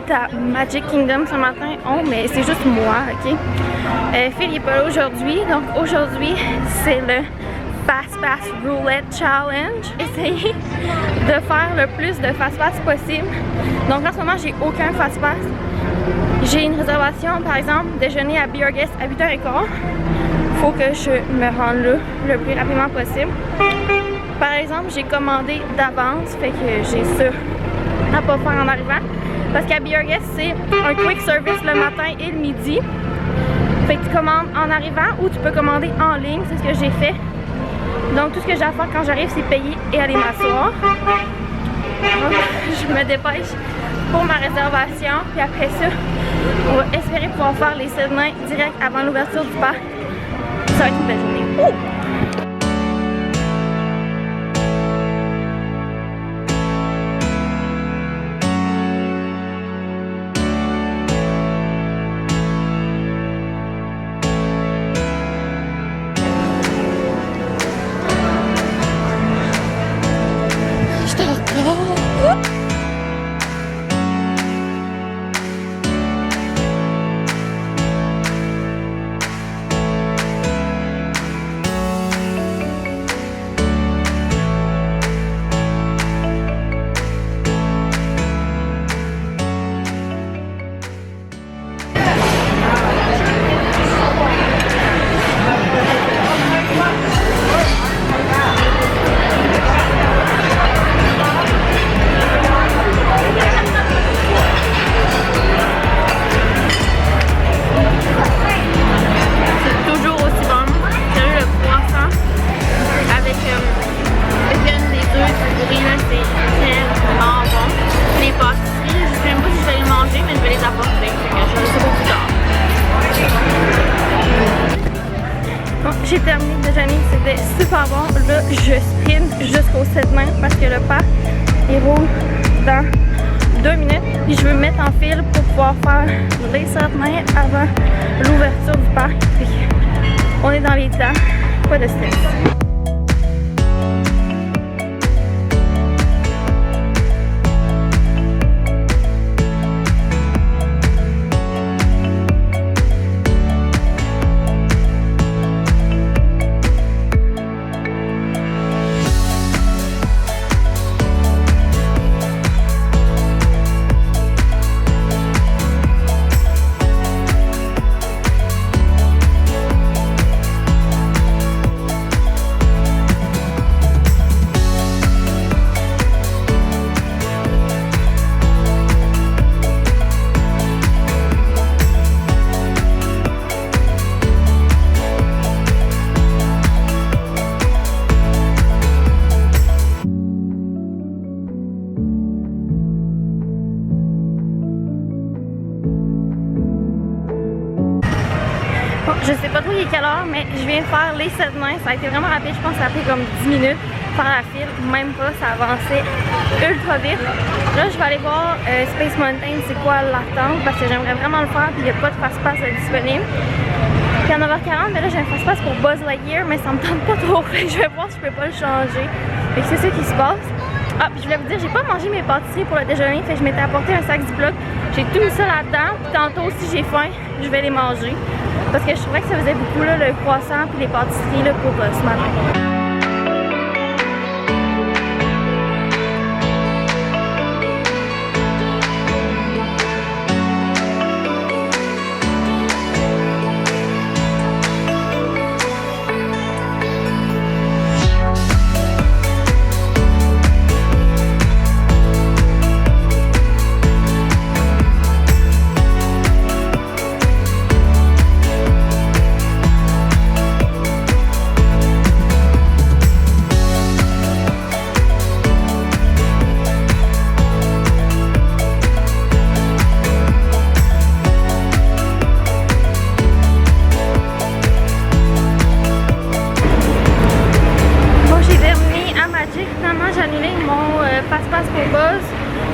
est à Magic Kingdom ce matin. Oh, mais c'est juste moi, ok? Phil n'est pas là aujourd'hui, donc aujourd'hui c'est le Fast Pass Roulette Challenge. Essayez de faire le plus de Fast Pass possible. Donc en ce moment, j'ai aucun Fast Pass. J'ai une réservation, par exemple, déjeuner à Be Our Guest à 8h15. Faut que je me rende là le plus rapidement possible. Par exemple, j'ai commandé d'avance, fait que j'ai ça à pas faire en arrivant. Parce qu'à Be Our Guest, c'est un quick service le matin et le midi. Fait que tu commandes en arrivant ou tu peux commander en ligne, c'est ce que j'ai fait. Donc tout ce que j'ai à faire quand j'arrive, c'est payer et aller m'asseoir. Je me dépêche pour ma réservation, puis après ça, on va espérer pouvoir faire les 7 nains direct avant l'ouverture du parc. Ça va être une belle journée. Ouh! J'ai terminé le déjeuner, c'était super bon. Là, je sprint jusqu'au 7 nains parce que le parc il roule dans 2 minutes. Puis je veux me mettre en file pour pouvoir faire les 7 nains avant l'ouverture du parc. Puis on est dans les temps, pas de stress. Je sais pas trop il est quelle heure, mais je viens de faire les 7 nains. Ça a été vraiment rapide, je pense que ça a pris comme 10 minutes faire la file, même pas, ça avançait ultra vite. Là, je vais aller voir Space Mountain, c'est quoi l'attente, parce que j'aimerais vraiment le faire, puis il n'y a pas de fast-pass disponible. Puis à 9h40, mais là j'ai un fast-pass pour Buzz Lightyear, mais ça me tente pas trop, je vais voir si je peux pas le changer. Fait que c'est ça qui se passe. Ah, puis je voulais vous dire, j'ai pas mangé mes pâtisseries pour le déjeuner, fait que je m'étais apporté un sac Ziploc. J'ai tout mis ça là-dedans, puis tantôt si j'ai faim, je vais les manger. Parce que je trouvais que ça faisait beaucoup là, le croissant puis les pâtisseries là, pour ce matin.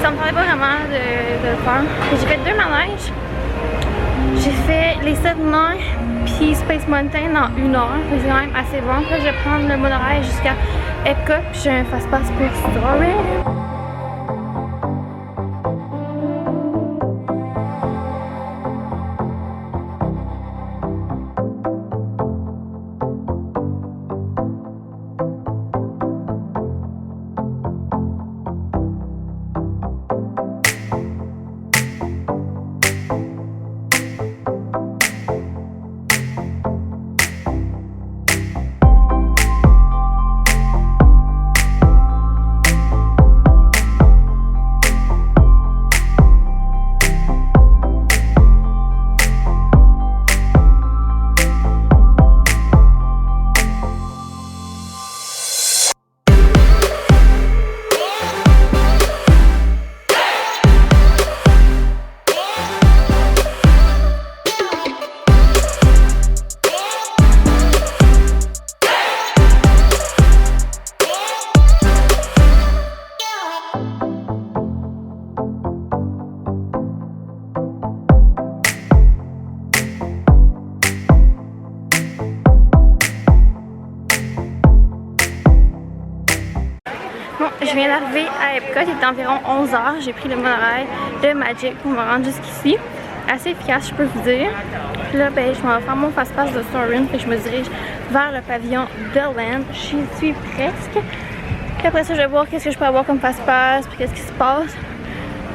Ça me tentait pas vraiment de le faire. J'ai fait 2 manèges. J'ai fait les 7 nains puis Space Mountain en 1 heure. C'est quand même assez bon. Là, je vais prendre le monorail jusqu'à Epcot. Puis j'ai un fast-pass pour Story. Je viens d'arriver à Epcot, il est environ 11h. J'ai pris le monorail de Magic pour me rendre jusqu'ici. Assez efficace, je peux vous dire. Puis là, ben, je m'en vais faire mon fast-pass de Soarin', puis je me dirige vers le pavillon de Land. J'y suis presque. Puis après ça, je vais voir qu'est-ce que je peux avoir comme fast-pass, puis qu'est-ce qui se passe.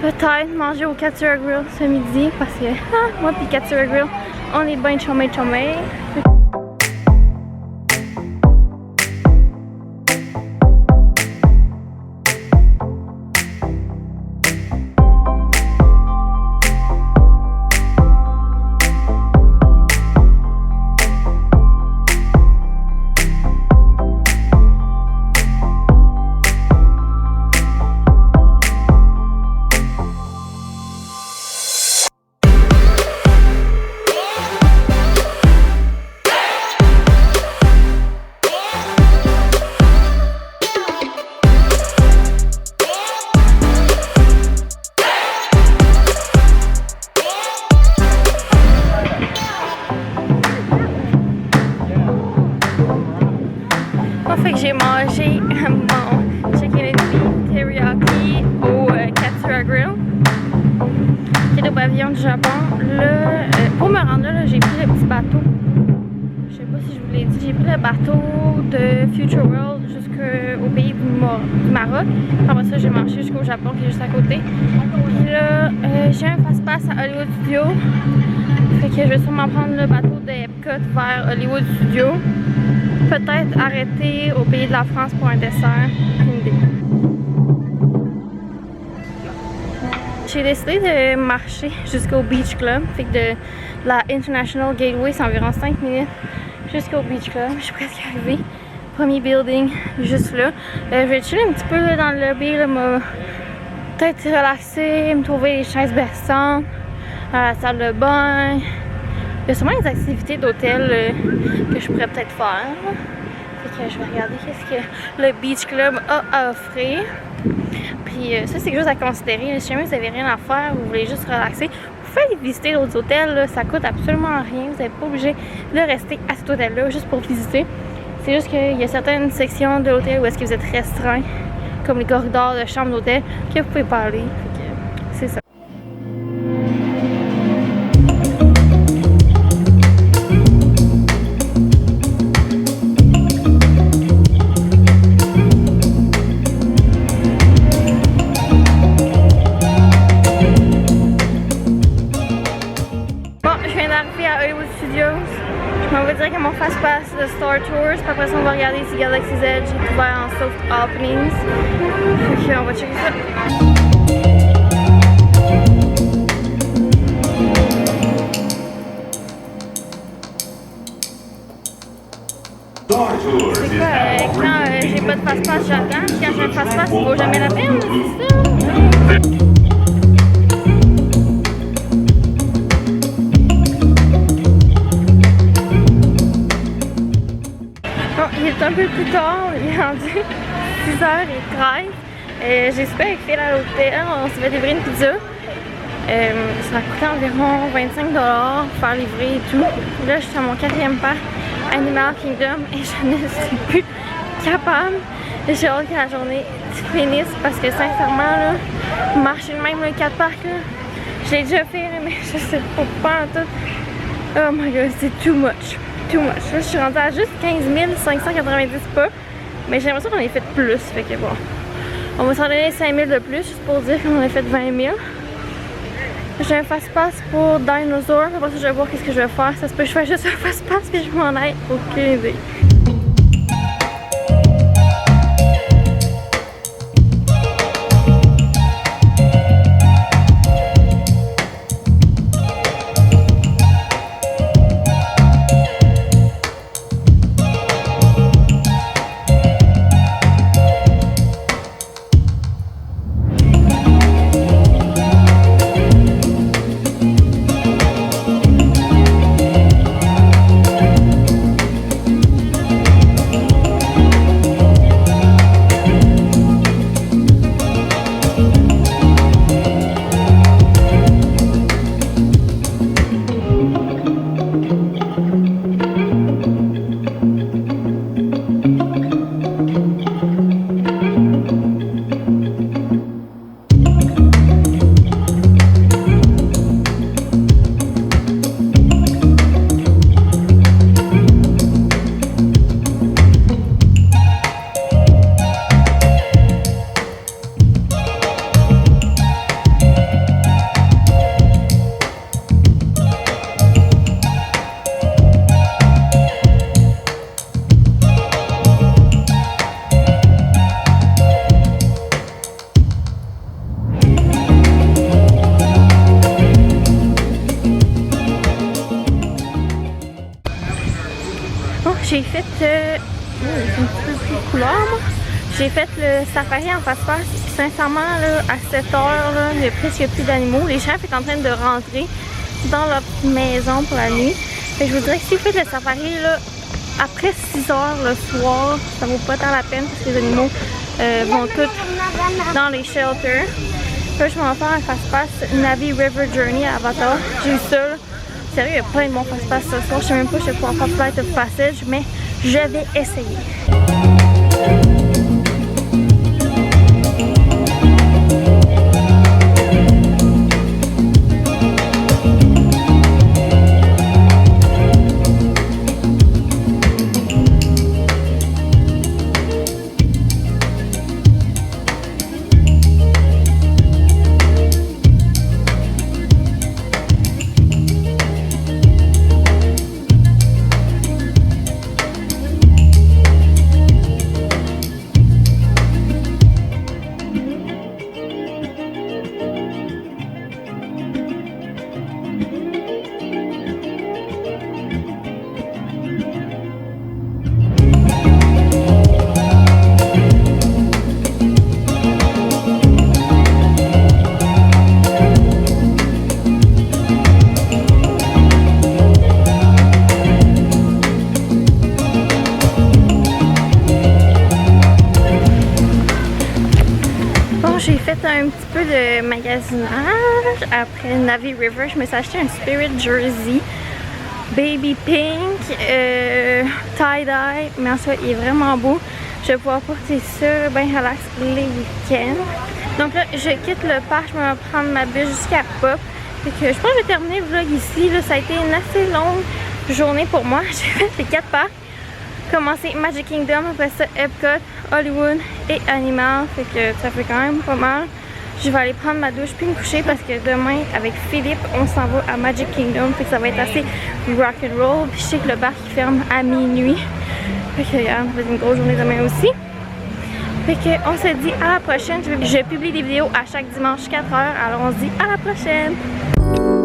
Peut-être manger au Katsura Grill ce midi, parce que moi puis Katsura Grill, on est bien chômés. Fait que j'ai mangé mon chicken and beef teriyaki au Katsura Grill, qui est au pavillon du Japon. Là, pour me rendre là, j'ai pris le petit bateau. Je sais pas si je vous l'ai dit, j'ai pris le bateau de Future World jusqu'au pays du Maroc. Après ça, j'ai marché jusqu'au Japon qui est juste à côté. Puis là, j'ai un fast-pass à Hollywood Studio. Fait que je vais sûrement prendre le bateau de Epcot vers Hollywood Studio. Peut-être arrêter au pays de la France pour un dessert. Une idée. J'ai décidé de marcher jusqu'au Beach Club. Fait que de la International Gateway, c'est environ 5 minutes jusqu'au Beach Club. Je suis presque arrivée. Premier building, juste là. Je vais chiller un petit peu là, dans le lobby. Peut-être relaxer, me trouver des chaises berçantes, à la salle de bain. Il y a sûrement des activités d'hôtel que je pourrais peut-être faire. Fait que je vais regarder qu'est-ce que le Beach Club a à offrir. Puis ça, c'est quelque chose à considérer. Si jamais vous n'avez rien à faire, vous voulez juste relaxer, vous pouvez aller visiter d'autres hôtels. Là, ça coûte absolument rien. Vous n'êtes pas obligé de rester à cet hôtel-là juste pour visiter. C'est juste qu'il y a certaines sections de l'hôtel où est-ce que vous êtes restreint, comme les corridors de chambre d'hôtel, que vous pouvez pas aller. Fait que c'est ça. On va dire que mon fast-pass de Star Tours, puis après ça on va regarder si Galaxy's Edge est ouvert en soft openings. Fait qu'on va checker ça. C'est quoi, quand j'ai pas de fast-pass, j'attends. Quand j'ai un fast-pass, il vaut jamais la peine, c'est ça? Il est un peu plus tard, il est rendu 6h13. J'ai super avec Phil à l'hôtel, on s'est fait livrer une pizza. Ça a coûté environ 25$ pour faire livrer et tout. Là, je suis à mon 4e parc, Animal Kingdom, et je ne suis plus capable. J'ai hâte que la journée finisse parce que sincèrement, là, marcher de même le 4 parcs, là, je l'ai déjà fait, mais je sais pas en tout. Oh my god, c'est too much. Too much. Là, je suis rendue à juste 15 590 pas, mais j'ai l'impression qu'on en a fait plus. Fait que bon, on va s'en donner 5 000 de plus juste pour dire qu'on en a fait 20 000. J'ai un fast-pass pour Dinosaur. Après ça, je vais voir qu'est-ce que je vais faire. Ça se peut que je fasse juste un fast-pass et je m'en aille. Aucune idée. J'ai fait un petit peu plus couleur, moi. J'ai fait le safari en face-face. Sincèrement, là, à cette heure, là, il n'y a presque plus d'animaux. Les chefs sont en train de rentrer dans leur maison pour la nuit. Fait que je vous dirais que si vous faites le safari, là, après 6 heures le soir, ça vaut pas tant la peine parce que les animaux vont tous dans les shelters. Là, je m'en vais faire un fast-pass Navi River Journey à Avatar. J'ai eu ça. Là. Sérieux, il y a plein de bons fast-pass ce soir. Je sais même pas si je vais pouvoir faire Flight of Passage, mais je vais essayer. J'ai fait un petit peu de magasinage après Navi River. Je me suis acheté un Spirit Jersey Baby Pink tie-dye, mais en soi il est vraiment beau. Je vais pouvoir porter ça bien relax les week-ends. Donc là je quitte le parc, je vais prendre ma bus jusqu'à Pop. Fait que je pense que je vais terminer le vlog ici. Là, ça a été une assez longue journée pour moi. J'ai fait les 4 parcs. Commencer Magic Kingdom, après ça Epcot, Hollywood et Animal, fait que ça fait quand même pas mal. Je vais aller prendre ma douche puis me coucher parce que demain avec Philippe on s'en va à Magic Kingdom, fait que ça va être assez rock'n'roll. Puis je sais que le parc ferme à minuit, fait que ça va être une grosse journée demain aussi. Fait que on se dit à la prochaine. Je publie des vidéos à chaque dimanche 4h, alors on se dit à la prochaine.